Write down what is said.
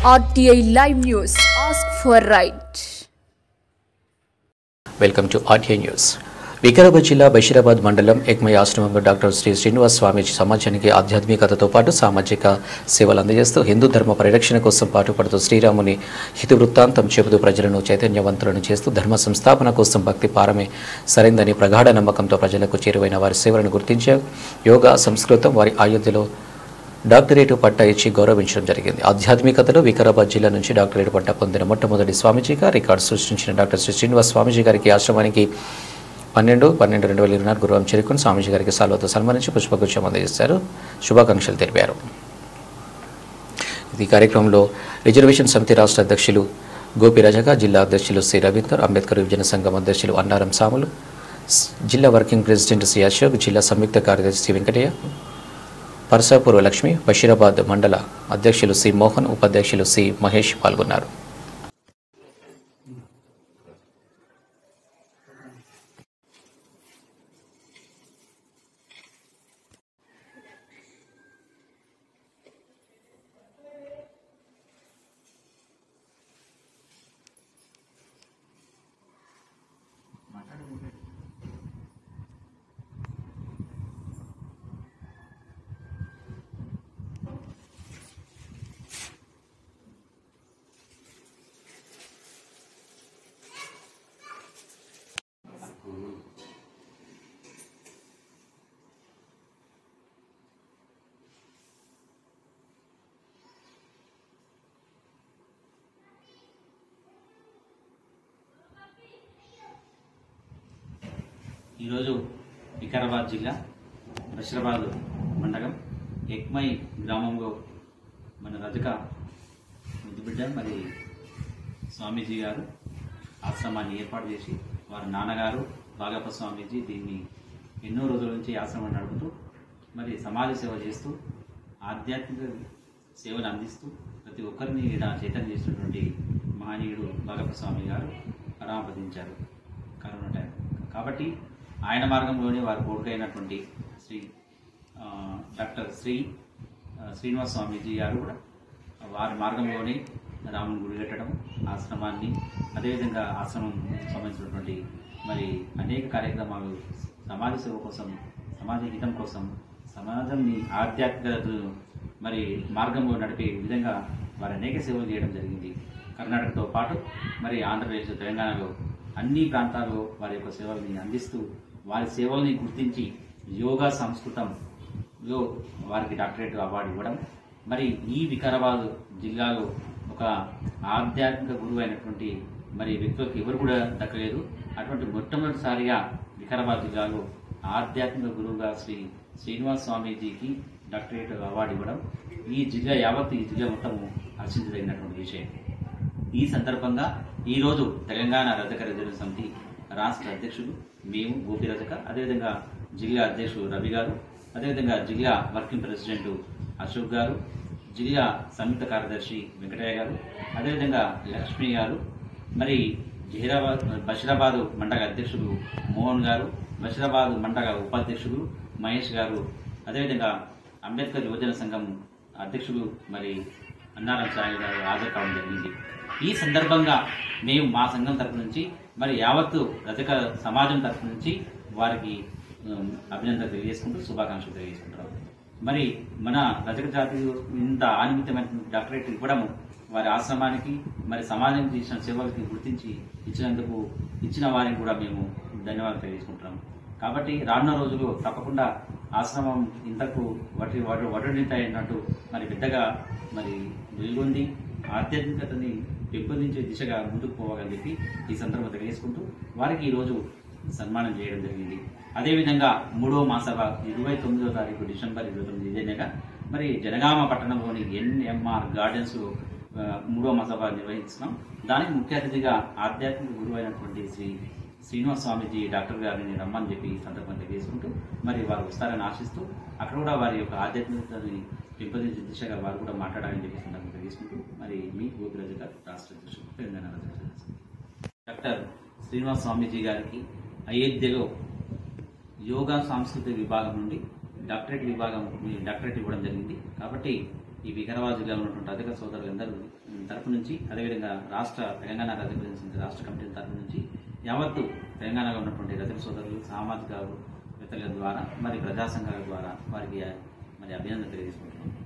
RTI Live News. Ask for right. Welcome to RTI news. Vikarabad జిల్లా బషీరాబాద్ మండలం ఎక్మై ఆశ్రమంలో doctor Shri Srinivas స్వామీజీ సమాజానికి ఆధ్యాత్మికతతో పాటు సామాజిక సేవలు అందజేస్తూ హిందూ ధర్మ పరిరక్షణ కోసం పాటుపడుతూ శ్రీరాముని హితవృత్తాంతం చెబుతూ ప్రజలను చైతన్యవంతులను చేస్తూ ధర్మ సంస్థాపన కోసం భక్తి పారమే సరైందని ప్రగాఢ నమ్మకంతో ప్రజలకు చేరువైన వారి సేవలను గుర్తించారు. యోగా సంస్కృతం వారి ఆయుధ్యలో డాక్టరేటు పట్టా ఇచ్చి గౌరవించడం జరిగింది. ఆధ్యాత్మికతలో వికారాబాద్ జిల్లా నుంచి డాక్టరేటు పట్టా పొందిన మొట్టమొదటి స్వామీజీగా రికార్డు సృష్టించిన డాక్టర్ శ్రీ శ్రీనివాస్ స్వామీజీ గారికి ఆశ్రమానికి 12/12/2024 గురువారం చేరుకుని స్వామీజీ గారికి సాల్వతో సన్మానించి పుష్పగుచ్చం అందజేశారు. శుభాకాంక్షలు తెలిపారు. ఈ కార్యక్రమంలో రిజర్వేషన్ సమితి రాష్ట్ర అధ్యక్షులు గోపి రజగా, జిల్లా అధ్యక్షులు సి రవీందర్, అంబేద్కర్ విభజన సంఘం అధ్యక్షులు అన్నారం సాములు, జిల్లా వర్కింగ్ ప్రెసిడెంట్ సి అశోక్, జిల్లా సంయుక్త కార్యదర్శి సి వెంకటయ్య, పరసాపూర్ లక్ష్మి, బషీరాబాద్ మండల అధ్యక్షులు సి మోహన్, ఉపాధ్యక్షులు సి మహేష్ పాల్గొన్నారు. ఈరోజు వికారాబాద్ జిల్లా బషీరాబాద్ మండలం ఎక్మై గ్రామంలో మన రజక ముద్దుబిడ్డ మరి స్వామీజీ గారు ఆశ్రమాన్ని ఏర్పాటు చేసి వారి నాన్నగారు బాగప్ప స్వామీజీ దీన్ని ఎన్నో రోజుల నుంచి ఆశ్రమాన్ని నడుపుతూ మరి సమాజ సేవ చేస్తూ ఆధ్యాత్మిక సేవలు అందిస్తూ ప్రతి ఒక్కరిని ఇలా చైతన్యం చేసినటువంటి మహనీయుడు బాగప్ప స్వామి గారు పరామపదించారు కరోనా టైం. కాబట్టి ఆయన మార్గంలోనే వారి కొడుకైనటువంటి డాక్టర్ శ్రీనివాస్ స్వామీజీ గారు కూడా వారి మార్గంలోనే రాముని గుడి కట్టడం, ఆశ్రమాన్ని, అదేవిధంగా ఆశ్రమం సంబంధించినటువంటి మరి అనేక కార్యక్రమాలు సమాజ సేవ కోసం, సమాజ హితం కోసం, సమాజంని ఆధ్యాత్మికత మరి మార్గంలో నడిపే విధంగా వారు అనేక సేవలు చేయడం జరిగింది. కర్ణాటకతో పాటు మరి ఆంధ్రప్రదేశ్, తెలంగాణలో అన్ని ప్రాంతాల్లో వారి యొక్క సేవల్ని అందిస్తూ వారి సేవల్ని గుర్తించి యోగా సంస్కృతంలో వారికి డాక్టరేట్ అవార్డు ఇవ్వడం, మరి ఈ వికారాబాద్ జిల్లాలో ఒక ఆధ్యాత్మిక గురువు అయినటువంటి మరి వ్యక్తులకు ఎవరు కూడా దక్కలేదు. అటువంటి మొట్టమొదటిసారిగా వికారాబాద్ జిల్లాలో ఆధ్యాత్మిక గురువుగా శ్రీనివాస్ స్వామీజీకి డాక్టరేట్ అవార్డు ఇవ్వడం ఈ జిల్లా యావత్, ఈ జిల్లా మొత్తము హర్షించదగినటువంటి విషయం. ఈ సందర్భంగా ఈరోజు తెలంగాణ రజక రిజర్వేషన్ సమితి రాష్ట్ర అధ్యక్షులు మేము గోపి రజక, అదేవిధంగా జిల్లా అధ్యక్షుడు రవి గారు, అదేవిధంగా జిల్లా వర్కింగ్ ప్రెసిడెంట్ అశోక్ గారు, జిల్లా సంయుక్త కార్యదర్శి వెంకటయ్య గారు, అదేవిధంగా లక్ష్మి గారు, మరి బషీరాబాద్ మండల అధ్యక్షుడు మోహన్ గారు, బషీరాబాద్ మండల ఉపాధ్యక్షుడు మహేష్ గారు, అదేవిధంగా అంబేద్కర్ యువజన సంఘం అధ్యక్షుడు మరి అన్నారం సాయి గారు హాజరు కావడం జరిగింది. ఈ సందర్భంగా మేము మా సంఘం తరఫు నుంచి మరి యావత్తు రజక సమాజం తరఫు నుంచి వారికి అభినందనలు తెలియజేసుకుంటూ శుభాకాంక్షలు తెలియజేసుకుంటాం. మరి మన రజక జాతి ఇంత ఆనిమితమైన డాక్టరేట్ ఇవ్వడము వారి ఆశ్రమానికి మరి సమాజం చేసిన సేవలకి గుర్తించి ఇచ్చిన వారికి కూడా మేము ధన్యవాదాలు తెలియజేసుకుంటున్నాం. కాబట్టి రానున్న రోజుల్లో తప్పకుండా ఆశ్రమం ఇంతకు వడ్డింటాయన్నట్టు మరి పెద్దగా మరి వెలుగొంది ఆధ్యాత్మికతని పెంపొందించే దిశగా ముందుకు పోవాలని చెప్పి ఈ సందర్భంగా తెలియజేసుకుంటూ వారికి ఈరోజు సన్మానం చేయడం జరిగింది. అదేవిధంగా 3వ మహాసభ 29వ తారీఖు డిసెంబర్ 29 ఇదే నెల మరి జనగామ పట్టణంలోని NMR గార్డెన్స్లో 3వ మహాసభ నిర్వహిస్తున్నాం. దానికి ముఖ్య అతిథిగా ఆధ్యాత్మిక గురువు అయినటువంటి శ్రీనివాస్ స్వామీజీ డాక్టర్ గారిని రమ్మని చెప్పి ఈ సందర్భంగా తెలియజేసుకుంటూ మరి వారు వస్తారని ఆశిస్తూ అక్కడ కూడా వారి యొక్క ఆధ్యాత్మికతని పెంపొందించే దిశగా వారు కూడా మాట్లాడాలని చెప్పి సందర్భంగా తెలియజేసుకుంటూ మరి మీ గోపి రజక రాష్ట్ర అధ్యక్షుడు తెలంగాణ డాక్టర్ శ్రీనివాస్ స్వామీజీ గారికి అయోధ్యలో యోగా సాంస్కృతిక విభాగం నుండి డాక్టరేట్ ఇవ్వడం జరిగింది. కాబట్టి ఈ వికారాబాద్ జిల్లాలో ఉన్నటువంటి రజక సోదరులందరూ తరపు నుంచి, అదేవిధంగా తెలంగాణ రజక రాష్ట్ర కమిటీ తరపు నుంచి యావత్తు తెలంగాణలో ఉన్నటువంటి రజక సోదరులు, సామాజిక వేత్తల ద్వారా, మరి ప్రజా సంఘాల ద్వారా వారికి మరి అభినందన తెలియజేసుకుంటున్నాం.